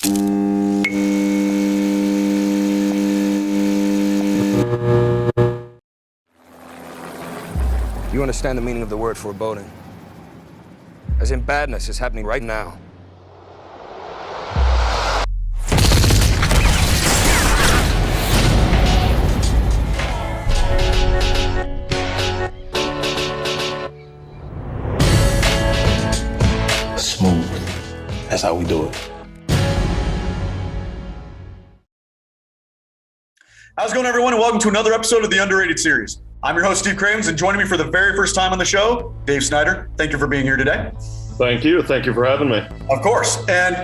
You understand the meaning of the word foreboding? As in badness is happening right now. Smooth. That's how we do it. How's it going, everyone, and welcome to another episode of the Underrated Series. I'm your host, Steve Cravens, and joining me for the very first time on the show, Dave Snyder. Thank you for being here today. Thank you. Thank you for having me. Of course. And,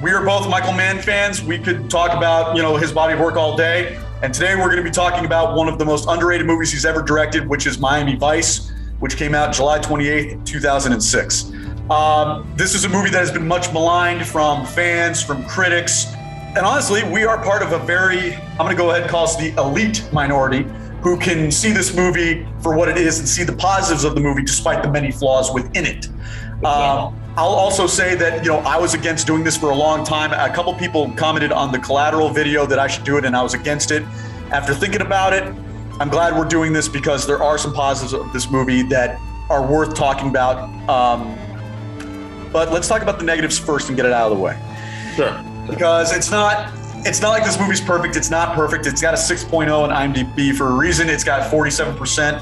we are both Michael Mann fans. We could talk about, his body of work all day. And today we're going to be talking about one of the most underrated movies he's ever directed, which is Miami Vice, which came out July 28th, 2006. This is a movie that has been much maligned from fans, from critics. And honestly, we are part of a I'm going to go ahead and call us the elite minority who can see this movie for what it is and see the positives of the movie despite the many flaws within it. I'll also say that, I was against doing this for a long time. A couple people commented on the Collateral video that I should do it, and I was against it. After thinking about it, I'm glad we're doing this because there are some positives of this movie that are worth talking about. But let's talk about the negatives first and get it out of the way. Sure. Because it's not like this movie's perfect. It's not perfect. It's got a 6.0 on IMDb for a reason. It's got 47%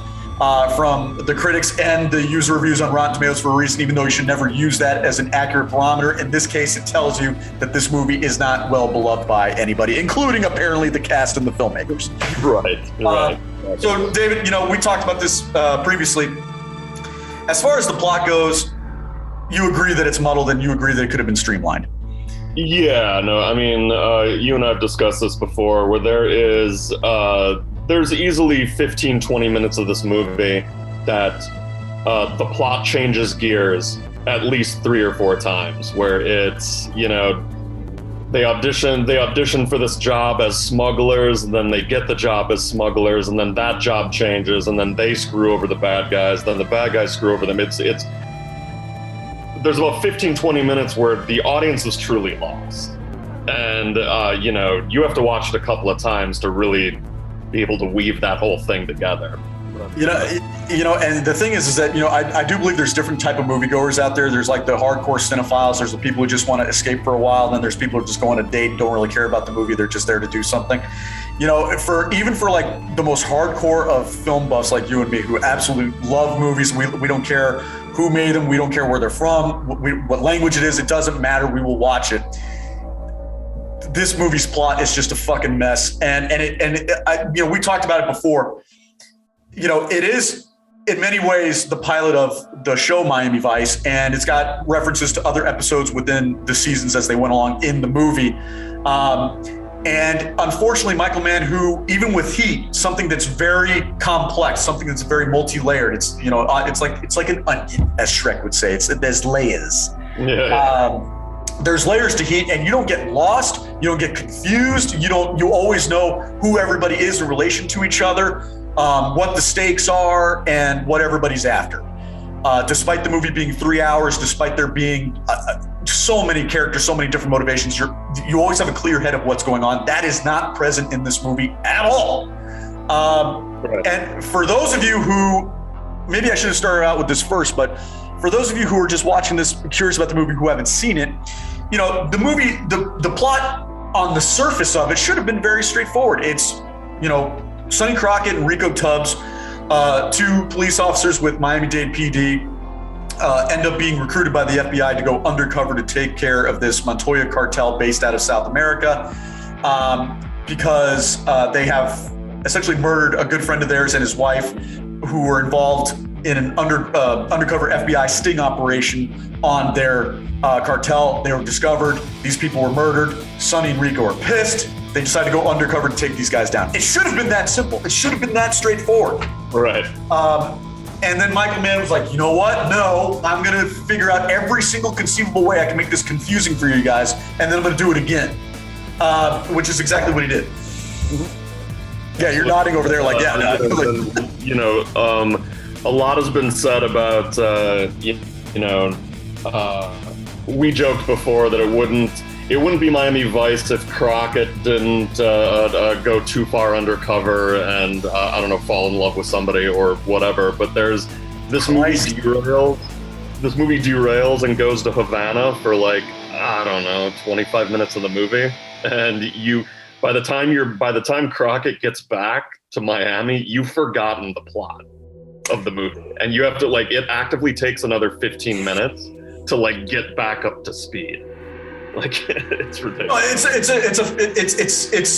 from the critics and the user reviews on Rotten Tomatoes for a reason, even though you should never use that as an accurate barometer. In this case, it tells you that this movie is not well beloved by anybody, including apparently the cast and the filmmakers. Right. So, David, we talked about this previously. As far as the plot goes, you agree that it's muddled and you agree that it could have been streamlined. Yeah, no, I mean, you and I have discussed this before, where there's easily 15, 20 minutes of this movie that the plot changes gears at least 3 or 4 times, where it's, they audition for this job as smugglers, and then they get the job as smugglers, and then that job changes, and then they screw over the bad guys, then the bad guys screw over them. There's about 15, 20 minutes where the audience is truly lost. And, you have to watch it a couple of times to really be able to weave that whole thing together. And the thing is that, I do believe there's different type of moviegoers out there. There's like the hardcore cinephiles. There's the people who just want to escape for a while. And then there's people who just go on a date and don't really care about the movie. They're just there to do something. For like the most hardcore of film buffs like you and me, who absolutely love movies, we don't care who made them, we don't care where they're from, what language it is, it doesn't matter, we will watch it. This movie's plot is just a fucking mess, and we talked about it before. It is in many ways the pilot of the show Miami Vice, and it's got references to other episodes within the seasons as they went along in the movie. And unfortunately, Michael Mann, who even with Heat, something that's very complex, something that's very multi-layered, it's like an onion, as Shrek would say. There's layers. Yeah. There's layers to Heat, and you don't get lost. You don't get confused. You always know who everybody is in relation to each other, what the stakes are, and what everybody's after. Despite the movie being 3 hours, despite there being so many characters, so many different motivations, you always have a clear head of what's going on. That is not present in this movie at all. Right. And for those of you who, maybe I should have started out with this first, but for those of you who are just watching this, curious about the movie, who haven't seen it, the movie, the plot on the surface of it should have been very straightforward. It's, Sonny Crockett and Rico Tubbs, 2 police officers with Miami-Dade PD, end up being recruited by the FBI to go undercover to take care of this Montoya cartel based out of South America, because they have essentially murdered a good friend of theirs and his wife, who were involved in an undercover FBI sting operation on their cartel. They were discovered. These people were murdered. Sonny and Rico are pissed. They decided to go undercover to take these guys down. It should have been that simple. It should have been that straightforward. Right. And then Michael Mann was like, you know what? No, I'm going to figure out every single conceivable way I can make this confusing for you guys, and then I'm going to do it again, which is exactly what he did. Yeah, you're nodding over there like, yeah. A lot has been said about, we joked before that it wouldn't be Miami Vice if Crockett didn't go too far undercover and I don't know, fall in love with somebody or whatever. But there's this movie derails and goes to Havana for like, I don't know, 25 minutes of the movie, and by the time Crockett gets back to Miami, you've forgotten the plot of the movie, and you have to like, it actively takes another 15 minutes to like get back up to speed. Like, it's ridiculous.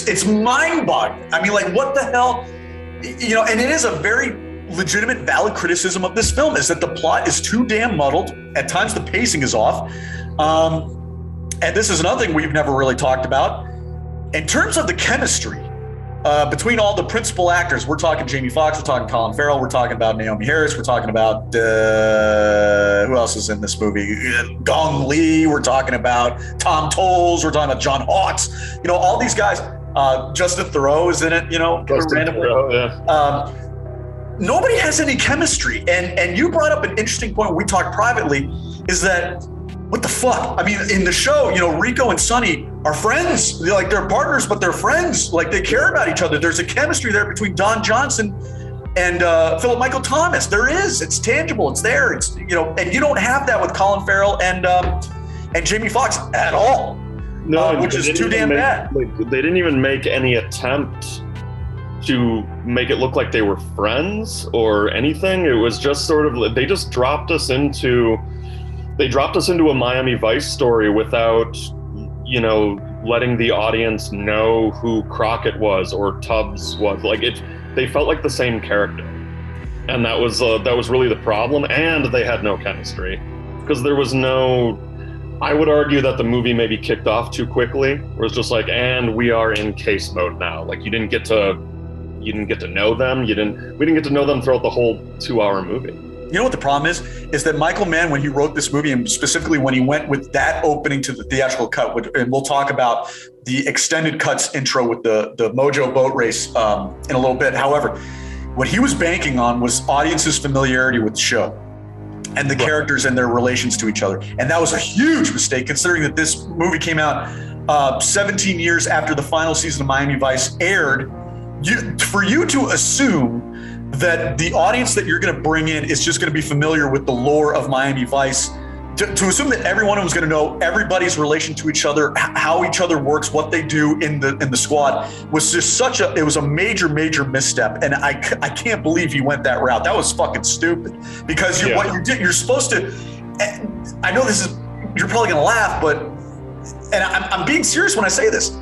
It's mind-boggling. I mean, like, what the hell? You know, and it is a very legitimate, valid criticism of this film, is that the plot is too damn muddled. At times, the pacing is off. And this is another thing we've never really talked about. In terms of the chemistry between all the principal actors, we're talking Jamie Foxx, we're talking Colin Farrell, we're talking about Naomi Harris, we're talking about who else is in this movie? Gong Li, we're talking about Tom Tolles, we're talking about John Hawkes. You know, all these guys. Justin Theroux is in it. You know, randomly. Theroux, yeah. Nobody has any chemistry, and you brought up an interesting point when we talked privately, is that, what the fuck? I mean, in the show, you know, Rico and Sonny are friends. They're partners, but they're friends. Like, they care about each other. There's a chemistry there between Don Johnson and Philip Michael Thomas. There is. It's tangible. It's there. It's, you know, and you don't have that with Colin Farrell and Jamie Foxx at all. No, which is too damn bad. Like, they didn't even make any attempt to make it look like they were friends or anything. It was just sort of, they just dropped us into a Miami Vice story without, you know, letting the audience know who Crockett was or Tubbs was. Like, they felt like the same character, and that was really the problem. And they had no chemistry, because there was no. I would argue that the movie maybe kicked off too quickly, where it's just like, and we are in case mode now. Like, you didn't get to know them. We didn't get to know them throughout the whole 2-hour movie. You know what the problem is that Michael Mann, when he wrote this movie, and specifically when he went with that opening to the theatrical cut, and we'll talk about the extended cuts intro with the Mojo boat race in a little bit. However, what he was banking on was audiences' familiarity with the show and the characters and their relations to each other. And that was a huge mistake, considering that this movie came out 17 years after the final season of Miami Vice aired. For you to assume that the audience that you're going to bring in is just going to be familiar with the lore of Miami Vice, to assume that everyone was going to know everybody's relation to each other, how each other works, what they do in the squad, was just it was a major misstep. And I can't believe he went that route. That was fucking stupid, because what you did, you're supposed to, I know you're probably going to laugh, but, and I'm being serious when I say this.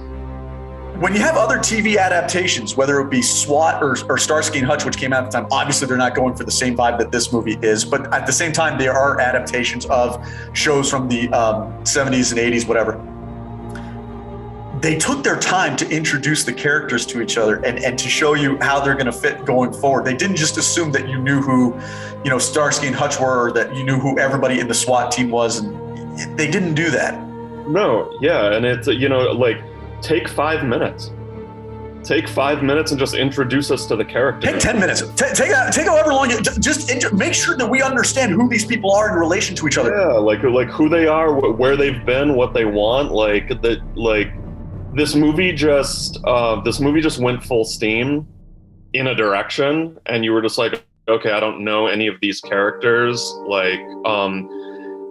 When you have other TV adaptations, whether it be SWAT or Starsky and Hutch, which came out at the time, obviously they're not going for the same vibe that this movie is, but at the same time, there are adaptations of shows from the 70s and 80s, whatever. They took their time to introduce the characters to each other and to show you how they're going to fit going forward. They didn't just assume that you knew who, you know, Starsky and Hutch were, or that you knew who everybody in the SWAT team was, and they didn't do that. No, yeah, and it's, you know, like, take 5 minutes. Take 5 minutes and just introduce us to the character. Take 10 minutes. Take however long. Just make sure that we understand who these people are in relation to each other. Yeah, like who they are, where they've been, what they want. This movie just went full steam in a direction, and you were just like, okay, I don't know any of these characters.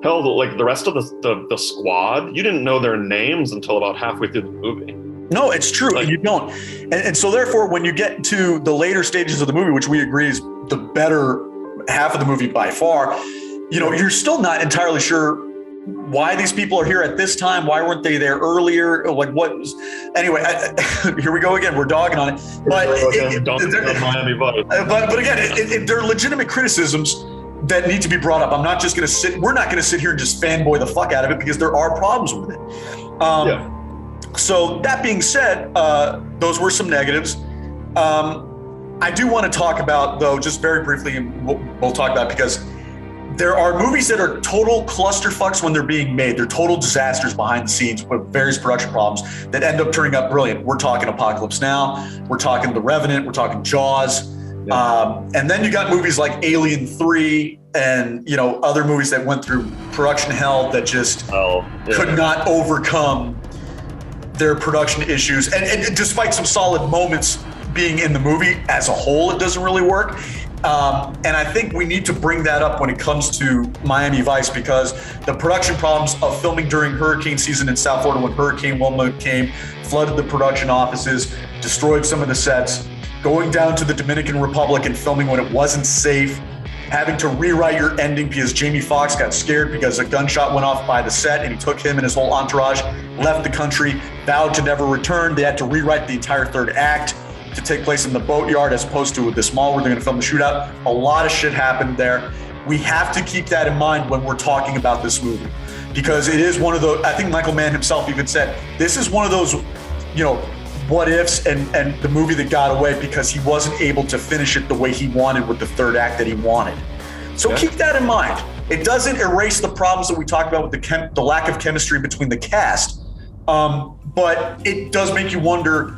Hell, like the rest of the squad, you didn't know their names until about halfway through the movie. No, it's true. Like, you don't. And so therefore, when you get to the later stages of the movie, which we agree is the better half of the movie by far, you know, you're still not entirely sure why these people are here at this time. Why weren't they there earlier? Like, what? Anyway, here we go again. We're dogging on it. But again, they're legitimate criticisms that need to be brought up. I'm not just going to we're not going to sit here and just fanboy the fuck out of it, because there are problems with it. So that being said, those were some negatives. I do want to talk about, though, just very briefly, and we'll talk about it, because there are movies that are total clusterfucks when they're being made. They're total disasters behind the scenes with various production problems that end up turning out brilliant. We're talking Apocalypse Now. We're talking The Revenant. We're talking Jaws. And then you got movies like Alien 3 and, you know, other movies that went through production hell that just could not overcome their production issues, and despite some solid moments being in the movie as a whole, it doesn't really work. And I think we need to bring that up when it comes to Miami Vice, because the production problems of filming during hurricane season in South Florida, when Hurricane Wilma came, flooded the production offices, destroyed some of the sets, going down to the Dominican Republic and filming when it wasn't safe, having to rewrite your ending because Jamie Foxx got scared because a gunshot went off by the set and he took him and his whole entourage, left the country, vowed to never return. They had to rewrite the entire third act to take place in the boatyard as opposed to this mall where they're going to film the shootout. A lot of shit happened there. We have to keep that in mind when we're talking about this movie, because it is one of those, I think Michael Mann himself even said, this is one of those, what ifs and the movie that got away because he wasn't able to finish it the way he wanted with the third act that he wanted. So keep that in mind. It doesn't erase the problems that we talked about with the lack of chemistry between the cast, but it does make you wonder,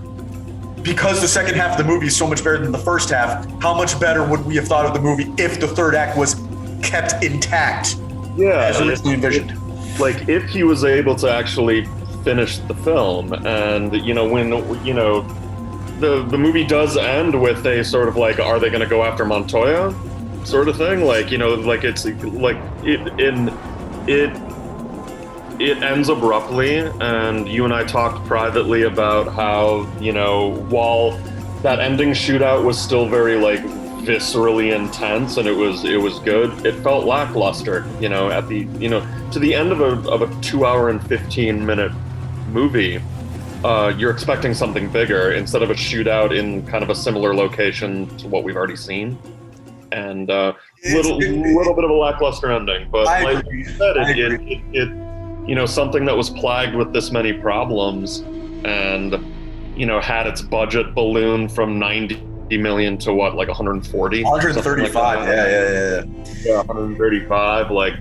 because the second half of the movie is so much better than the first half, how much better would we have thought of the movie if the third act was kept intact as originally envisioned? Like, if he was able to actually finish the film, and when the movie does end with a sort of like, are they going to go after Montoya sort of thing, like it's like it ends abruptly, and you and I talked privately about how while that ending shootout was still very like viscerally intense and it was good, it felt lackluster at the to the end of a 2 hour and 15 minute movie. You're expecting something bigger instead of a shootout in kind of a similar location to what we've already seen, and little bit of a lackluster ending. But like you said, it something that was plagued with this many problems and had its budget balloon from 90 million to what, like 140? 135, yeah, 135, like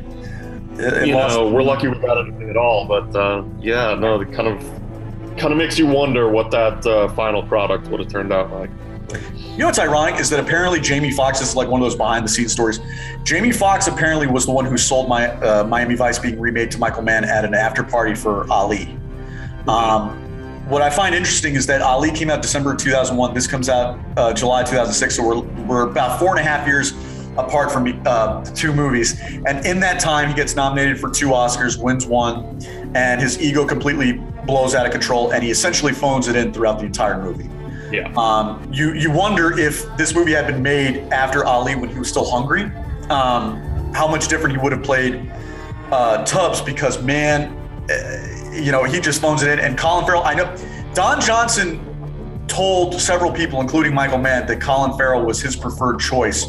we're lucky we got anything at all, but it kind of makes you wonder what that final product would have turned out like. What's ironic is that apparently Jamie Foxx is like one of those behind the scenes stories. Jamie Foxx apparently was the one who sold Miami Vice being remade to Michael Mann at an after party for Ali. What I find interesting is that Ali came out December 2001. This comes out July 2006. So we're about 4.5 years apart from the two movies. And in that time, he gets nominated for 2 Oscars, wins 1, and his ego completely blows out of control, and he essentially phones it in throughout the entire movie. Yeah. You wonder if this movie had been made after Ali when he was still hungry, how much different he would have played Tubbs, because man, he just phones it in. And Colin Farrell, I know Don Johnson told several people, including Michael Mann, that Colin Farrell was his preferred choice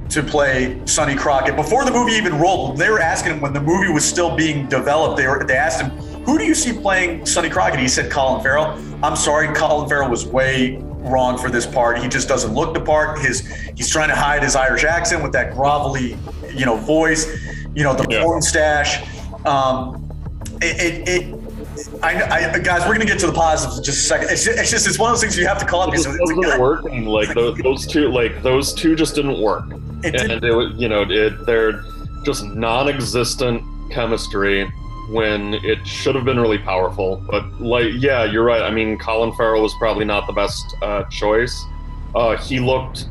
to play Sonny Crockett. Before the movie even rolled, they were asking him when the movie was still being developed, they asked him, who do you see playing Sonny Crockett? He said Colin Farrell. I'm sorry, Colin Farrell was way wrong for this part. He just doesn't look the part. He's trying to hide his Irish accent with that grovelly, voice, the porn stash. Guys, we're gonna get to the positives in just a second. It's one of those things you have to call up. It just wasn't working. Like those two just didn't work. They're just non-existent chemistry when it should have been really powerful. But you're right. I mean, Colin Farrell was probably not the best choice. He looked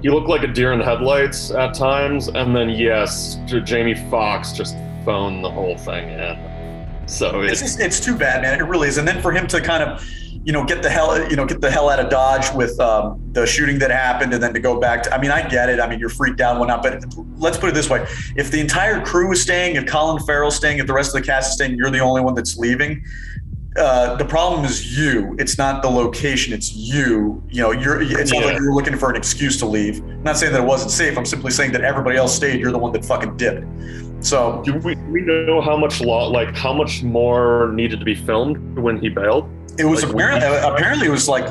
like a deer in headlights at times, and then Jamie Foxx just phoned the whole thing in. So it's too bad, man. It really is. And then for him to kind of, get the hell out of Dodge with the shooting that happened, and then to go back to, I get it. You're freaked out and whatnot, but let's put it this way. If the entire crew is staying, if Colin Farrell's staying, if the rest of the cast is staying, you're the only one that's leaving. The problem is you. It's not the location. It's you. It's not like you're looking for an excuse to leave. I'm not saying that it wasn't safe. I'm simply saying that everybody else stayed. You're the one that fucking dipped. So do we know how much how much more needed to be filmed when he bailed? It was apparently it was like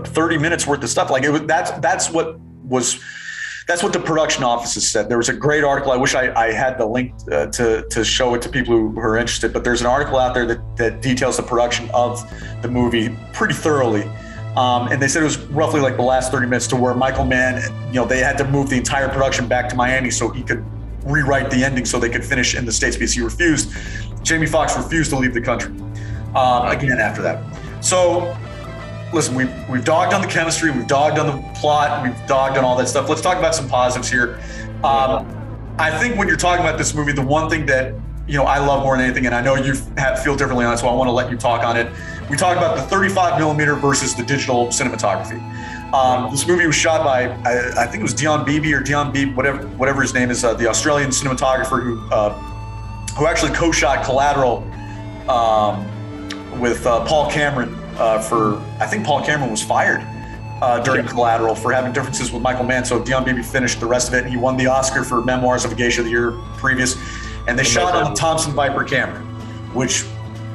30 minutes worth of stuff. Like that's what the production offices said. There was a great article. I wish I had the link to show it to people who are interested, but there's an article out there that details the production of the movie pretty thoroughly. And they said it was roughly like the last 30 minutes to where Michael Mann, they had to move the entire production back to Miami so he could rewrite the ending so they could finish in the States, because Jamie Foxx refused to leave the country. again after that. So listen, we've dogged on the chemistry, we've dogged on the plot, we've dogged on all that stuff. Let's talk about some positives here. I think when you're talking about this movie, the one thing that I love more than anything, and I know you feel differently on it, so I want to let you talk on it. We talk about the 35 millimeter versus the digital cinematography. This movie was shot by, I think it was Dion Beebe or Dion Beebe, whatever his name is, the Australian cinematographer who actually co-shot Collateral with Paul Cameron I think Paul Cameron was fired during Collateral for having differences with Michael Mann. So Dion Beebe finished the rest of it, and he won the Oscar for Memoirs of a Geisha the year previous. And they shot on the Thompson Viper camera, which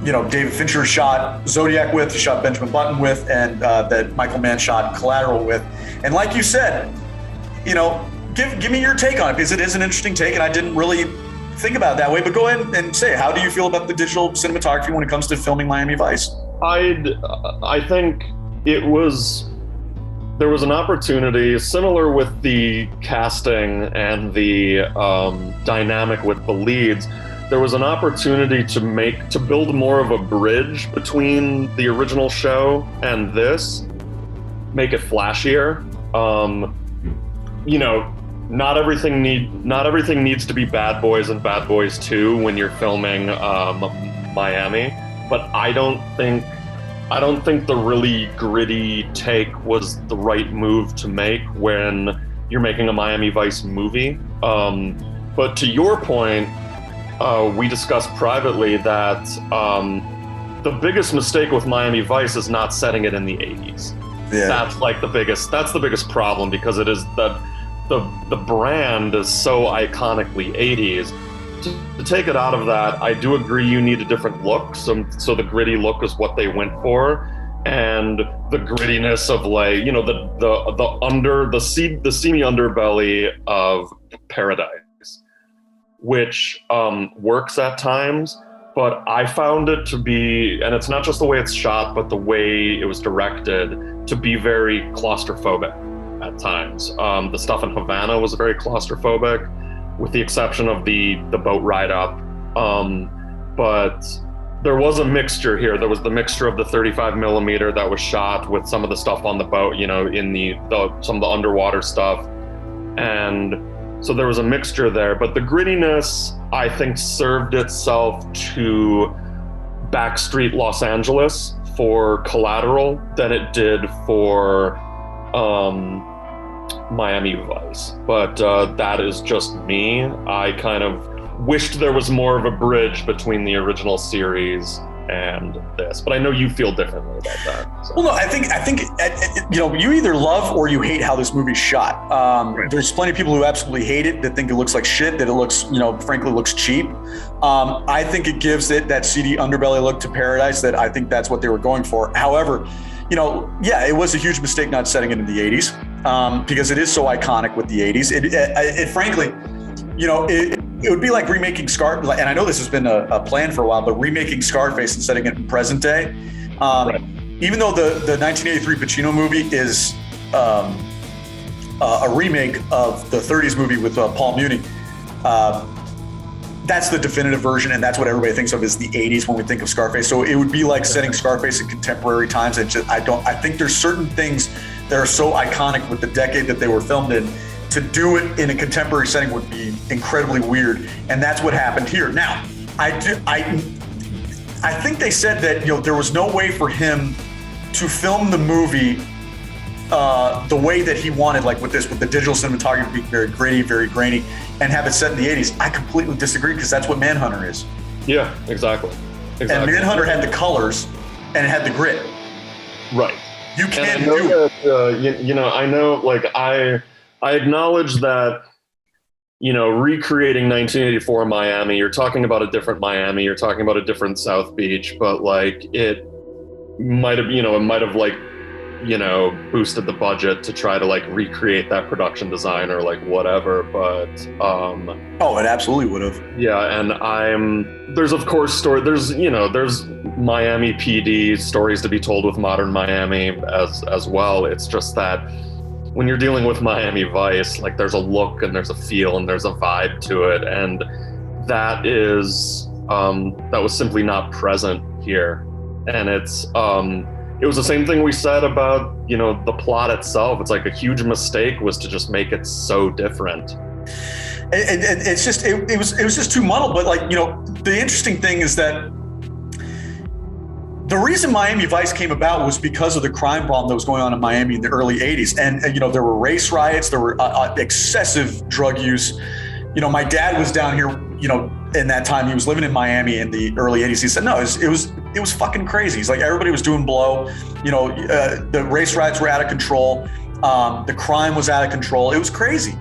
David Fincher shot Zodiac with, he shot Benjamin Button with, and that Michael Mann shot Collateral with. And like you said, give me your take on it, because it is an interesting take, and I didn't really think about it that way. But go ahead and say, how do you feel about the digital cinematography when it comes to filming Miami Vice? I think there was an opportunity similar with the casting and the dynamic with the leads. There was an opportunity to build more of a bridge between the original show and this, make it flashier. Not everything needs to be Bad Boys and Bad Boys 2 when you're filming Miami, but I don't think the really gritty take was the right move to make when you're making a Miami Vice movie. But to your point, we discussed privately that the biggest mistake with Miami Vice is not setting it in the 80s. Yeah. That's the biggest problem, because it is that the brand is so iconically 80s. To take it out of that, I do agree you need a different look. So the gritty look is what they went for, and the grittiness of the seamy underbelly of Paradise, which works at times. But I found it to be, and it's not just the way it's shot, but the way it was directed, to be very claustrophobic at times. The stuff in Havana was very claustrophobic, with the exception of the boat ride up. But there was a mixture here. There was the mixture of the 35 millimeter that was shot with some of the stuff on the boat, in some of the underwater stuff. And so there was a mixture there, but the grittiness, I think, served itself to backstreet Los Angeles for Collateral than it did for Miami Vice. But that is just me. I kind of wished there was more of a bridge between the original series and this, but I know you feel differently about that. So. Well, no, I think you either love or you hate how this movie's shot. Right. There's plenty of people who absolutely hate it, that think it looks like shit, that it looks, frankly, looks cheap. I think it gives it that seedy underbelly look to Paradise, that I think that's what they were going for. However, it was a huge mistake not setting it in the 80s, because it is so iconic with the 80s. It frankly, it would be like remaking Scarface, and I know this has been a plan for a while, but remaking Scarface and setting it in present day. Right. Even though the 1983 Pacino movie is a remake of the 30s movie with Paul Muni, that's the definitive version, and that's what everybody thinks of as the 80s when we think of Scarface. So it would be like setting Scarface in contemporary times. I think there's certain things that are so iconic with the decade that they were filmed in. To do it in a contemporary setting would be incredibly weird, and that's what happened here. Now, I think they said that there was no way for him to film the movie the way that he wanted, like with the digital cinematography being very gritty, very grainy, and have it set in the 80s. I completely disagree, because that's what Manhunter is. Yeah, exactly. And Manhunter had the colors and it had the grit. Right. You can't do it. I acknowledge that, recreating 1984 Miami, you're talking about a different Miami, you're talking about a different South Beach, but it might have boosted the budget to try to recreate that production design or whatever, but it absolutely would have. Yeah, and there's of course there's Miami PD stories to be told with modern Miami as well. It's just that when you're dealing with Miami Vice, there's a look and there's a feel and there's a vibe to it, and that was simply not present here. And it was the same thing we said about, the plot itself. It's like a huge mistake was to just make it so different. It's just it was just too muddled. But the interesting thing is that the reason Miami Vice came about was because of the crime problem that was going on in Miami in the early 80s. And there were race riots, there were excessive drug use. My dad was down here, in that time. He was living in Miami in the early 80s. He said, no, it was fucking crazy. He's like, everybody was doing blow. The race riots were out of control. The crime was out of control. It was crazy.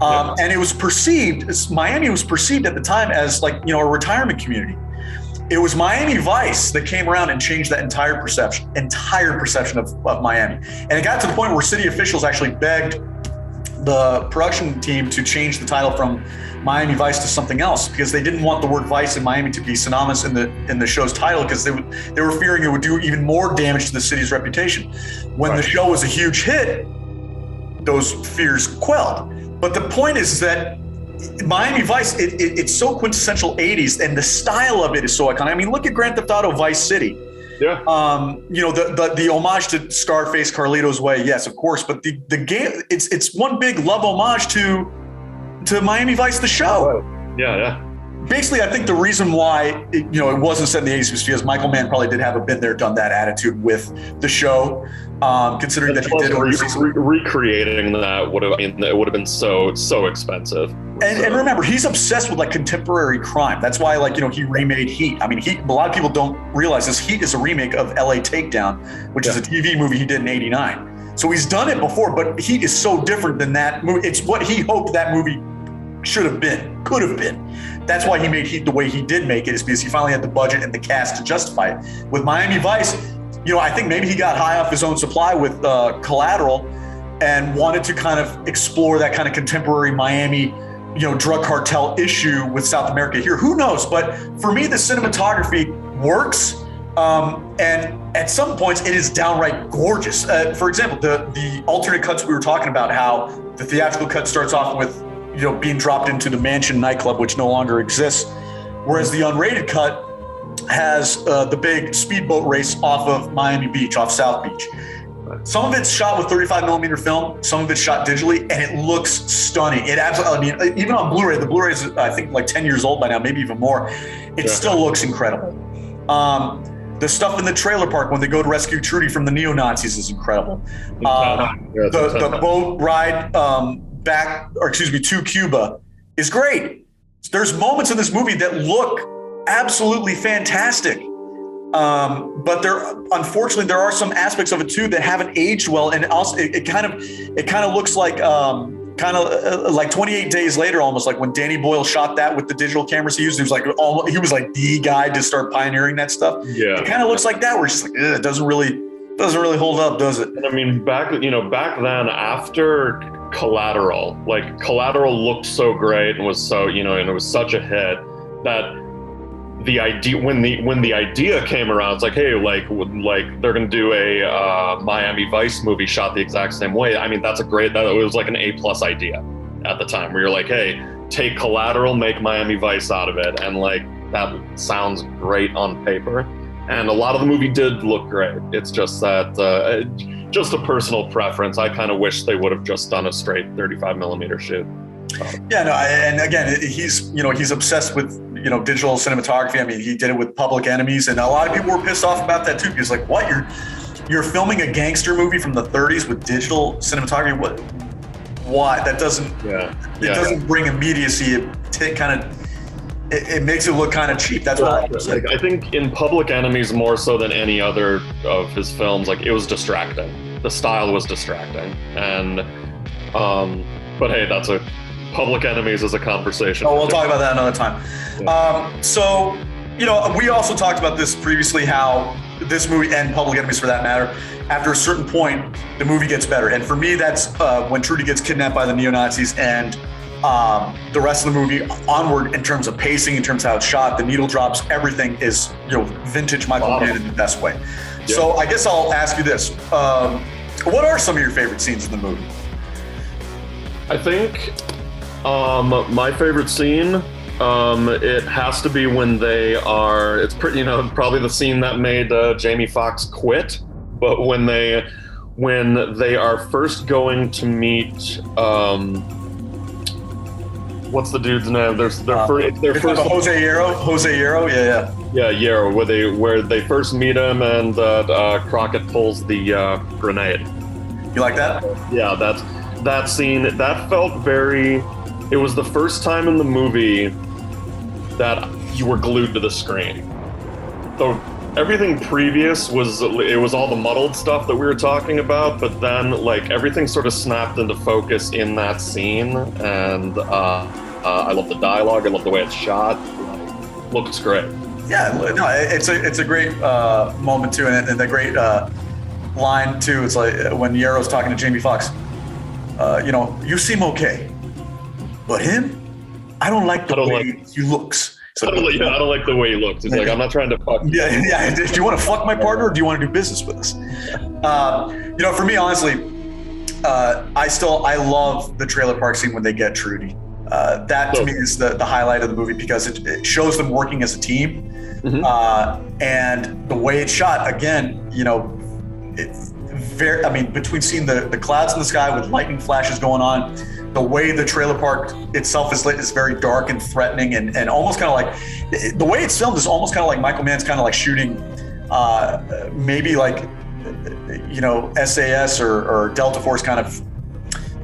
And it was Miami was perceived at the time as a retirement community. It was Miami Vice that came around and changed that entire perception of Miami. And it got to the point where city officials actually begged the production team to change the title from Miami Vice to something else, because they didn't want the word Vice in Miami to be synonymous in the show's title, because they were fearing it would do even more damage to the city's reputation. When the show was a huge hit, those fears quelled. But the point is that Miami Vice, it's so quintessential 80s, and the style of it is so iconic. I mean, look at Grand Theft Auto Vice City. Yeah. The homage to Scarface, Carlito's Way, yes, of course. But the game, it's one big love homage to Miami Vice, the show. Yeah. Basically, I think the reason why it wasn't set in the 80s was because Michael Mann probably did have a been there, done that attitude with the show. Considering that he did recreating that it would have been so expensive. And remember, he's obsessed with contemporary crime. That's why he remade Heat. I mean, a lot of people don't realize this. Heat is a remake of LA Takedown, which is a TV movie he did in '89. So he's done it before, but Heat is so different than that movie. It's what he hoped that movie could have been. That's why he made Heat the way he did make it, is because he finally had the budget and the cast to justify it. With Miami Vice, I think maybe he got high off his own supply with Collateral and wanted to kind of explore that kind of contemporary Miami, drug cartel issue with South America here. Who knows? But for me, the cinematography works. And at some points, it is downright gorgeous. For example, the alternate cuts we were talking about, how the theatrical cut starts off with, being dropped into the Mansion nightclub, which no longer exists, whereas the unrated cut has the big speedboat race off of Miami Beach, off South Beach. Some of it's shot with 35 millimeter film, some of it's shot digitally, and it looks stunning. It absolutely, even on Blu-ray, the Blu-ray is, I think, 10 years old by now, maybe even more. It still looks incredible. The stuff in the trailer park when they go to rescue Trudy from the neo-Nazis is incredible. The boat ride to Cuba is great. There's moments in this movie that look absolutely fantastic. But unfortunately, there are some aspects of it too that haven't aged well, and also it kind of looks like 28 Days Later, almost like when Danny Boyle shot that with the digital cameras he used. He was like the guy to start pioneering that stuff. Yeah, it kind of looks like that, where it's just like it doesn't really hold up, does it? And I mean, back then, after Collateral looked so great and was so and it was such a hit that the idea, when the idea came around, it's like, hey, they're gonna do a Miami Vice movie shot the exact same way. I mean, that was like an A+ idea at the time, where you're like, hey, take Collateral, make Miami Vice out of it, and that sounds great on paper. And a lot of the movie did look great. It's just that, just a personal preference. I kind of wish they would have just done a straight 35 millimeter shoot. Yeah, no, and again, he's obsessed with digital cinematography. I mean, he did it with Public Enemies, and a lot of people were pissed off about that too, because what, you're filming a gangster movie from the 30s with digital cinematography? What? Why? That doesn't doesn't bring immediacy. It makes it look kind of cheap. That's what I say. I think in Public Enemies, more so than any other of his films, it was distracting. The style was distracting, and but hey, Public Enemies is a conversation. Oh, we'll talk about that another time. Yeah. So, we also talked about this previously, how this movie, and Public Enemies for that matter, after a certain point, the movie gets better. And for me, that's when Trudy gets kidnapped by the neo-Nazis, and the rest of the movie onward, in terms of pacing, in terms of how it's shot, the needle drops, everything is vintage Michael Mann in the best way. Yeah. So I guess I'll ask you this. What are some of your favorite scenes in the movie? I think my favorite scene It has to be when they are. It's pretty, probably the scene that made Jamie Foxx quit. But when they are first going to meet, what's the dude's name? Their first Jose Hierro, yeah, Yarrow, where they first meet him and Crockett pulls the grenade. You like that? Yeah, that scene, that felt very. It was the first time in the movie that you were glued to the screen. So everything previous was all the muddled stuff that we were talking about, but then like everything sort of snapped into focus in that scene, and I love the dialogue. I love the way it's shot. Looks great. Yeah, no, it's a great moment too, and a great line too. It's like when Yarrow's talking to Jamie Foxx. You seem okay, but him, I don't like the way he looks. So, I don't like the way he looks. It's like, I'm not trying to fuck you. Yeah. Do you want to fuck my partner, or do you want to do business with us? For me, honestly, I love the trailer park scene when they get Trudy. That to me is the highlight of the movie, because it shows them working as a team. Mm-hmm. And the way it's shot, again, it's very, between seeing the clouds in the sky with lightning flashes going on, the way the trailer park itself is lit is very dark and threatening, and almost kind of like the way it's filmed is almost kind of like Michael Mann's kind of like shooting maybe like SAS or Delta Force kind of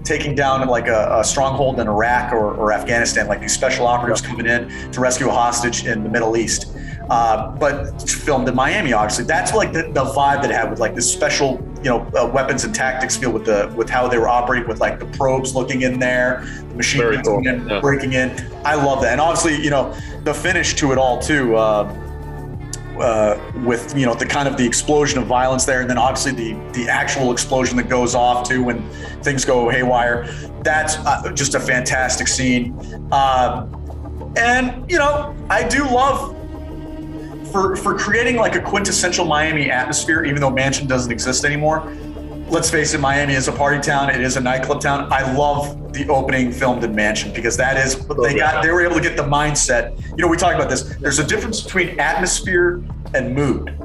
taking down like a stronghold in Iraq or Afghanistan, like these special operatives coming in to rescue a hostage in the Middle East. But it's filmed in Miami, obviously. That's like the vibe that it had, with like this special, weapons and tactics feel with how they were operating, with like the probes looking in there, the machine guns breaking in. I love that. And obviously, the finish to it all too, with the kind of the explosion of violence there, and then obviously the actual explosion that goes off too when things go haywire. That's just a fantastic scene. And I do love for creating like a quintessential Miami atmosphere, even though Mansion doesn't exist anymore. Let's face it, Miami is a party town. It is a nightclub town. I love the opening filmed in Mansion, because that is they were able to get the mindset. We talked about this. There's a difference between atmosphere and mood.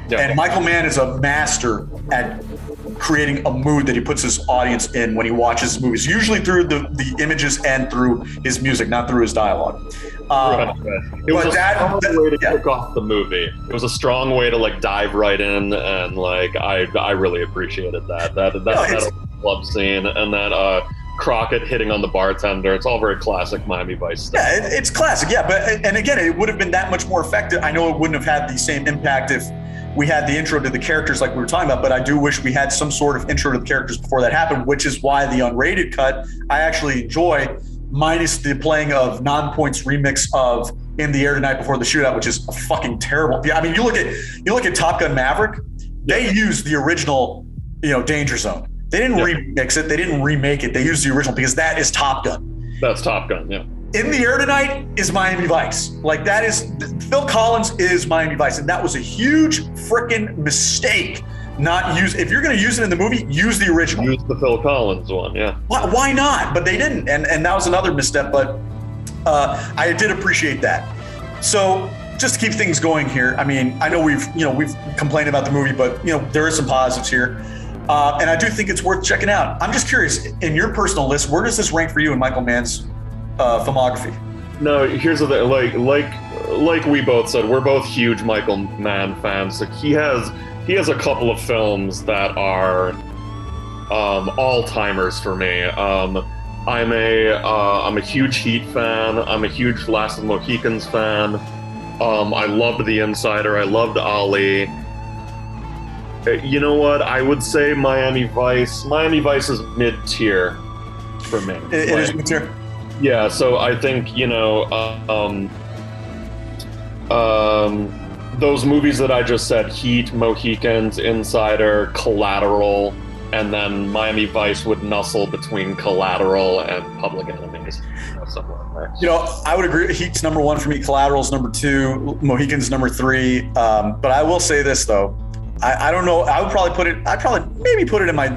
Yeah. And Michael Mann is a master at creating a mood that he puts his audience in when he watches movies, usually through the images and through his music, not through his dialogue. Right. It was a strong way to kick off the movie. It was a strong way to like dive right in, and like I really appreciated that club scene, and that Crockett hitting on the bartender. It's all very classic Miami Vice stuff. Yeah, it's classic. Yeah, and again, it would have been that much more effective. I know it wouldn't have had the same impact if we had the intro to the characters like we were talking about, but I do wish we had some sort of intro to the characters before that happened, which is why the unrated cut I actually enjoy, minus the playing of non-points remix of In the Air Tonight Before the Shootout, which is a fucking terrible. I mean, you look at Top Gun Maverick, they used the original, Danger Zone. They didn't remix it, they didn't remake it. They used the original because that is Top Gun. That's Top Gun, yeah. In the Air Tonight is Miami Vice. Like that is, Phil Collins is Miami Vice. And that was a huge freaking mistake. If you're going to use it in the movie, use the original. Use the Phil Collins one, yeah. Why not? But they didn't. And that was another misstep, but I did appreciate that. So just to keep things going here, I mean, I know we've complained about the movie, but there is some positives here. And I do think it's worth checking out. I'm just curious, in your personal list, where does this rank for you in Michael Mann's filmography? No, here's the thing. Like we both said, we're both huge Michael Mann fans. So he has a couple of films that are all-timers for me. I'm a huge Heat fan. I'm a huge Last of the Mohicans fan. I loved The Insider. I loved Ali. You know what? I would say Miami Vice. Miami Vice is mid-tier for me. It is mid-tier. Yeah, so I think, those movies that I just said, Heat, Mohicans, Insider, Collateral, and then Miami Vice would nuzzle between Collateral and Public Enemies. Somewhere in there. I would agree. Heat's number one for me. Collateral's number two. Mohicans number three. But I will say this, though. I don't know. I'd probably maybe put it in my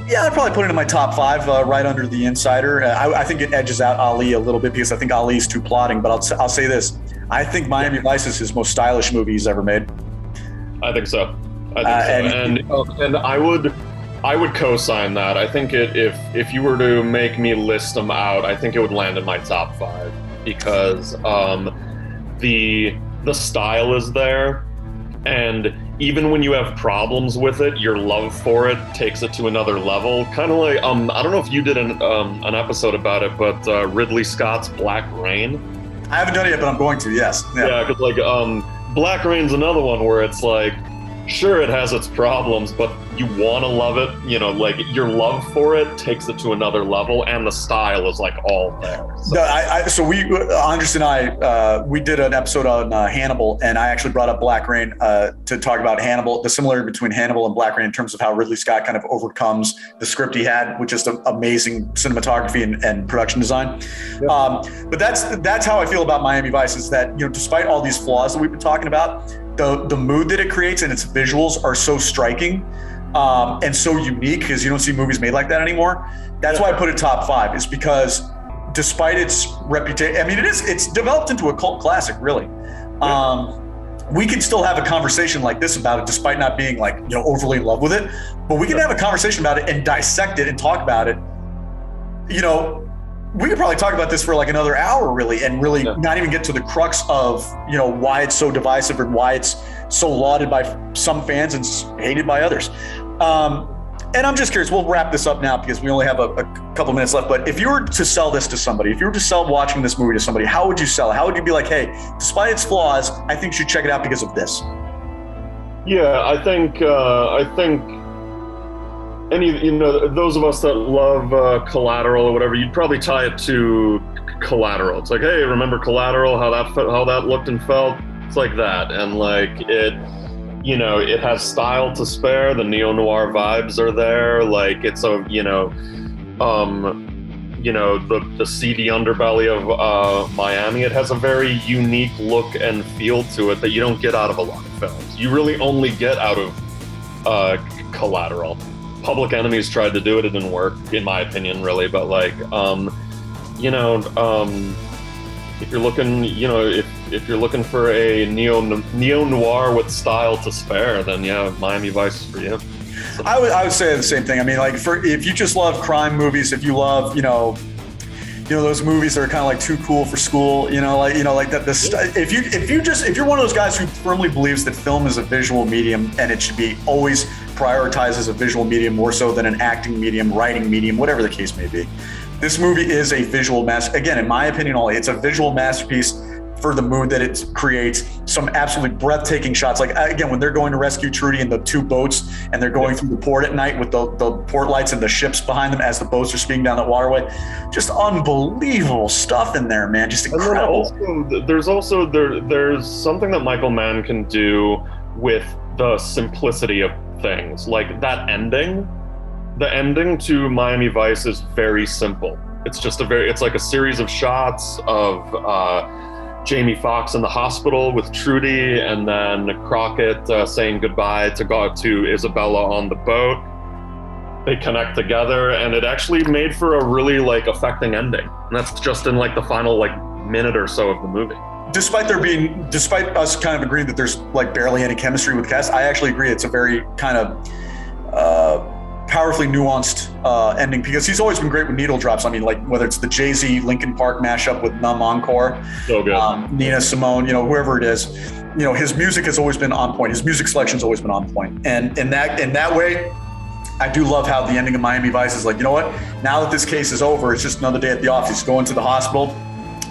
Yeah, I'd probably put it in my top 5, right under The Insider. I think it edges out Ali a little bit because I think Ali's too plotting. But I'll say this: I think Miami Vice is his most stylish movie he's ever made. I think so. And I would co-sign that. I think if you were to make me list them out, I think it would land in my top 5 because the style is there, and even when you have problems with it, your love for it takes it to another level. Kind of like I don't know if you did an episode about it, but Ridley Scott's Black Rain. I haven't done it yet, but I'm going to. Yes. Yeah, because like Black Rain's another one where it's like, sure, it has its problems, but you want to love it. You know, like your love for it takes it to another level, and the style is like all there. So Andres and I, we did an episode on Hannibal, and I actually brought up Black Rain to talk about Hannibal, the similarity between Hannibal and Black Rain in terms of how Ridley Scott kind of overcomes the script he had with just amazing cinematography and production design. Yep. But that's how I feel about Miami Vice, is that, you know, despite all these flaws that we've been talking about, the mood that it creates and its visuals are so striking and so unique, because you don't see movies made like that anymore. That's why I put it top 5, is because despite its reputation, I mean, it's developed into a cult classic, really. We can still have a conversation like this about it, despite not being like, you know, overly in love with it, but we can have a conversation about it and dissect it and talk about it. You know, we could probably talk about this for like another hour, really, and really not even get to the crux of, you know, why it's so divisive and why it's so lauded by some fans and hated by others. And I'm just curious, we'll wrap this up now because we only have a couple minutes left, but if you were to sell this to somebody, if you were to sell watching this movie to somebody, how would you sell it? How would you be like, hey, despite its flaws, I think you should check it out because of this? Yeah, I think any, you know, those of us that love Collateral or whatever, you'd probably tie it to Collateral. It's like, hey, remember Collateral? How that looked and felt? It's like that, and like it, you know, it has style to spare. The neo-noir vibes are there. Like it's a, you know, the seedy underbelly of Miami. It has a very unique look and feel to it that you don't get out of a lot of films. You really only get out of Collateral. Public Enemies tried to do it. It didn't work, in my opinion, really. But like, you know, if you're looking, you know, if you're looking for a neo-noir with style to spare, then yeah, Miami Vice is for you. So. I would say the same thing. I mean, like, if you just love crime movies, if you love, you know, those movies that are kind of like too cool for school, you know, like that. If you're one of those guys who firmly believes that film is a visual medium and it should be always prioritized as a visual medium more so than an acting medium, writing medium, whatever the case may be, this movie is a visual masterpiece. Again, in my opinion, only it's a visual masterpiece for the mood that it creates. Some absolutely breathtaking shots. Like, again, when they're going to rescue Trudy in the 2 boats and they're going through the port at night with the port lights and the ships behind them as the boats are speeding down that waterway. Just unbelievable stuff in there, man. Just incredible. There's something that Michael Mann can do with the simplicity of things. Like that ending. The ending to Miami Vice is very simple. It's just it's like a series of shots of Jamie Foxx in the hospital with Trudy, and then Crockett saying goodbye to Isabella on the boat. They connect together, and it actually made for a really like affecting ending. And that's just in like the final like minute or so of the movie. Despite us kind of agreeing that there's like barely any chemistry with the cast, I actually agree it's a very kind of powerfully nuanced ending, because he's always been great with needle drops. I mean, like whether it's the Jay-Z Linkin Park mashup with Numb Encore, so good. Nina Simone, you know, whoever it is, you know, his music has always been on point. His music selection's always been on point. And in that way, I do love how the ending of Miami Vice is like, you know what? Now that this case is over, it's just another day at the office. He's going to the hospital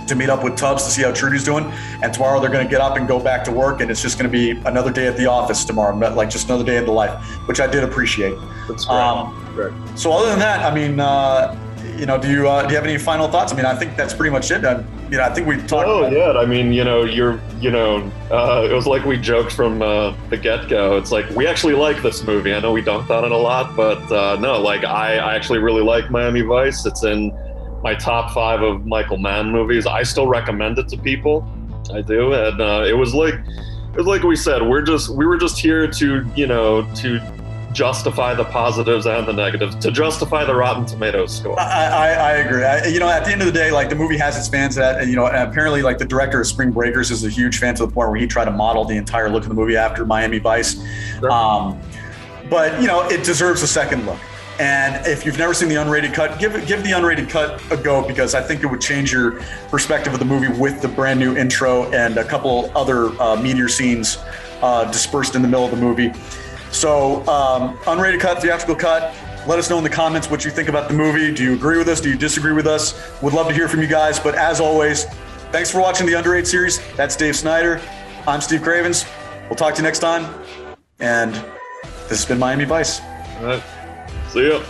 to meet up with Tubbs to see how Trudy's doing. And tomorrow they're going to get up and go back to work, and it's just going to be another day at the office tomorrow, like just another day in the life, which I did appreciate. That's great. So other than that, I mean, you know, do you have any final thoughts? I mean, I think that's pretty much it. You know, I think we talked. Oh yeah, I mean, you know, it was like we joked from the get-go. It's like we actually like this movie. I know we dunked on it a lot, but no, like I actually really like Miami Vice. It's in my top 5 of Michael Mann movies. I still recommend it to people. I do, and it was like we said, we were just here to, you know, to justify the positives and the negatives, to justify the Rotten Tomatoes score. I agree. You know, at the end of the day, like the movie has its fans that, you know, and apparently like the director of Spring Breakers is a huge fan to the point where he tried to model the entire look of the movie after Miami Vice. Sure. But, you know, it deserves a second look. And if you've never seen the unrated cut, give the unrated cut a go, because I think it would change your perspective of the movie with the brand new intro and a couple other meteor scenes dispersed in the middle of the movie. So unrated cut, theatrical cut, let us know in the comments what you think about the movie. Do you agree with us? Do you disagree with us? Would love to hear from you guys. But as always, thanks for watching the Underrated series. That's Dave Snyder. I'm Steve Cravens. We'll talk to you next time. And this has been Miami Vice. All right. See ya.